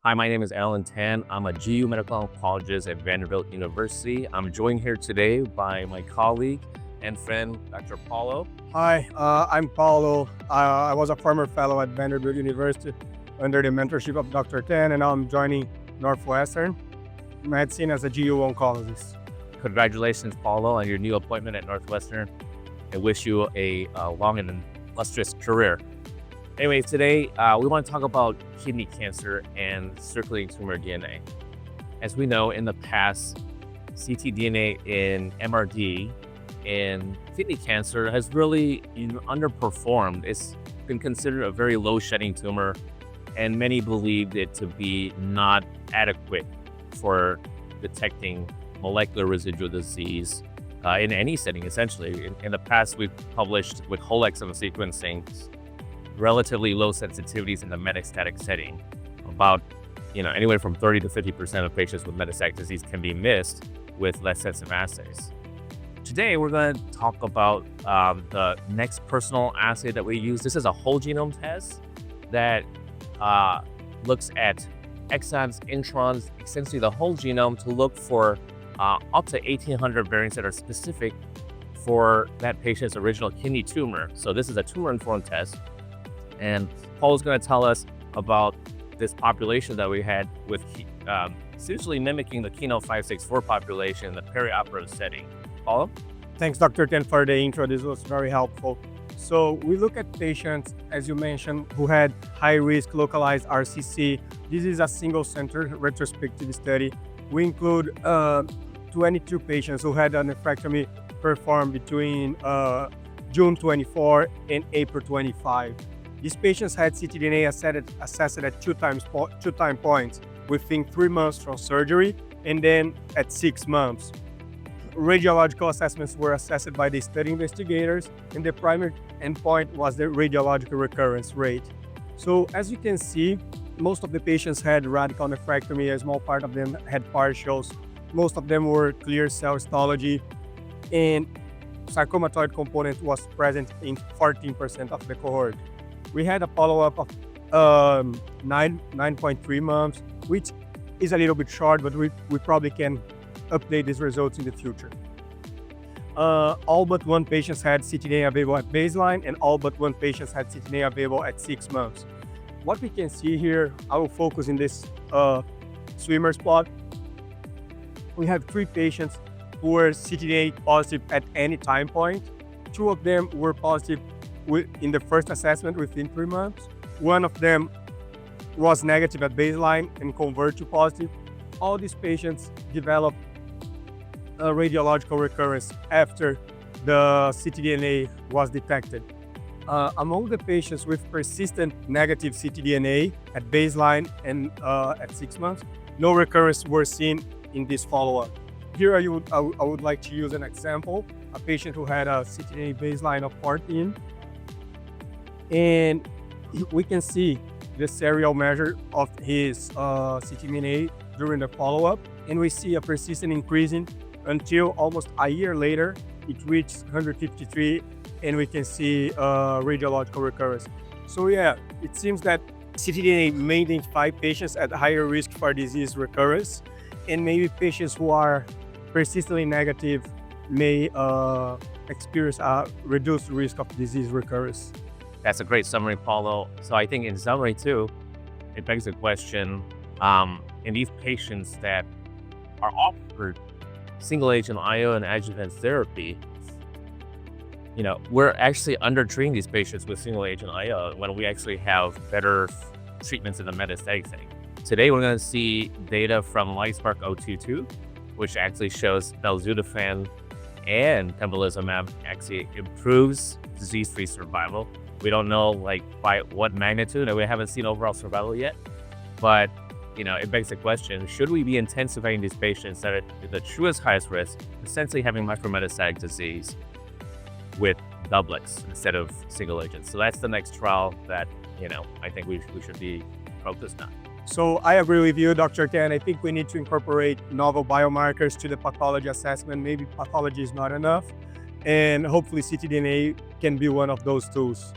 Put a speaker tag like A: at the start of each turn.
A: Hi, my name is Alan Tan. I'm a GU medical oncologist at Vanderbilt University. I'm joined here today by my colleague and friend, Dr. Paulo.
B: Hi, I'm Paulo. I was a former fellow at Vanderbilt University under the mentorship of Dr. Tan, and now I'm joining Northwestern Medicine as a GU oncologist.
A: Congratulations, Paulo, on your new appointment at Northwestern. I wish you a long and illustrious career. Anyway, today we want to talk about kidney cancer and circulating tumor DNA. As we know, in the past, ctDNA in MRD in kidney cancer has really underperformed. It's been considered a very low shedding tumor, and many believed it to be not adequate for detecting molecular residual disease in any setting, essentially. In the past, we've published with whole exome sequencing relatively low sensitivities in the metastatic setting. About anywhere from 30 to 50% of patients with metastatic disease can be missed with less sensitive assays. Today, we're going to talk about the next personal assay that we use. This is a whole genome test that looks at exons, introns, essentially the whole genome to look for up to 1,800 variants that are specific for that patient's original kidney tumor. So this is a tumor-informed test. And Paul's going to tell us about this population that we had with essentially mimicking the KEYNOTE-564 population in the perioperative setting. Paulo?
B: Thanks, Dr. Tan, for the intro. This was very helpful. So we look at patients, as you mentioned, who had high-risk localized RCC. This is a single-center retrospective study. We include 22 patients who had a nephrectomy performed between June 24 and April 25. These patients had ctDNA assessed at two time points within 3 months from surgery and then at 6 months. Radiological assessments were assessed by the study investigators, and the primary endpoint was the radiologic recurrence rate. So as you can see, most of the patients had radical nephrectomy. A small part of them had partials. Most of them were clear cell histology, and sarcomatoid component was present in 14% of the cohort. We had a follow-up of 9.3 months, which is a little bit short, but we probably can update these results in the future. All but one patient had ctDNA available at baseline, and all but one patient had ctDNA available at 6 months. What we can see here, I will focus in this swimmer's plot. We have 3 patients who were ctDNA positive at any time point. 2 of them were positive in the first assessment within 3 months. 1 of them was negative at baseline and converted to positive. All these patients developed a radiological recurrence after the ctDNA was detected. Among the patients with persistent negative ctDNA at baseline and at 6 months, no recurrence were seen in this follow-up. Here I would like to use an example, a patient who had a ctDNA baseline of 14, and we can see the serial measure of his ctDNA during the follow-up, and we see a persistent increasing until almost a year later, it reached 153, and we can see radiological recurrence. So yeah, it seems that ctDNA may identify patients at higher risk for disease recurrence, and maybe patients who are persistently negative may experience a reduced risk of disease recurrence.
A: That's a great summary, Paulo. So I think in summary too, it begs the question, in these patients that are offered single agent IO and adjuvant therapy, we're actually undertreating these patients with single agent IO when we actually have better treatments in the metastatic setting. Today, we're going to see data from LIGHTSPARK-022, which actually shows belzutifan and pembrolizumab actually improves disease-free survival. We don't know by what magnitude, and we haven't seen overall survival yet, but it begs the question, should we be intensifying these patients that are the truest highest risk, essentially having micrometastatic disease with doublets instead of single agents? So that's the next trial that, I think we should be focused on.
B: So I agree with you, Dr. Tan. I think we need to incorporate novel biomarkers to the pathology assessment. Maybe pathology is not enough, and hopefully ctDNA can be one of those tools.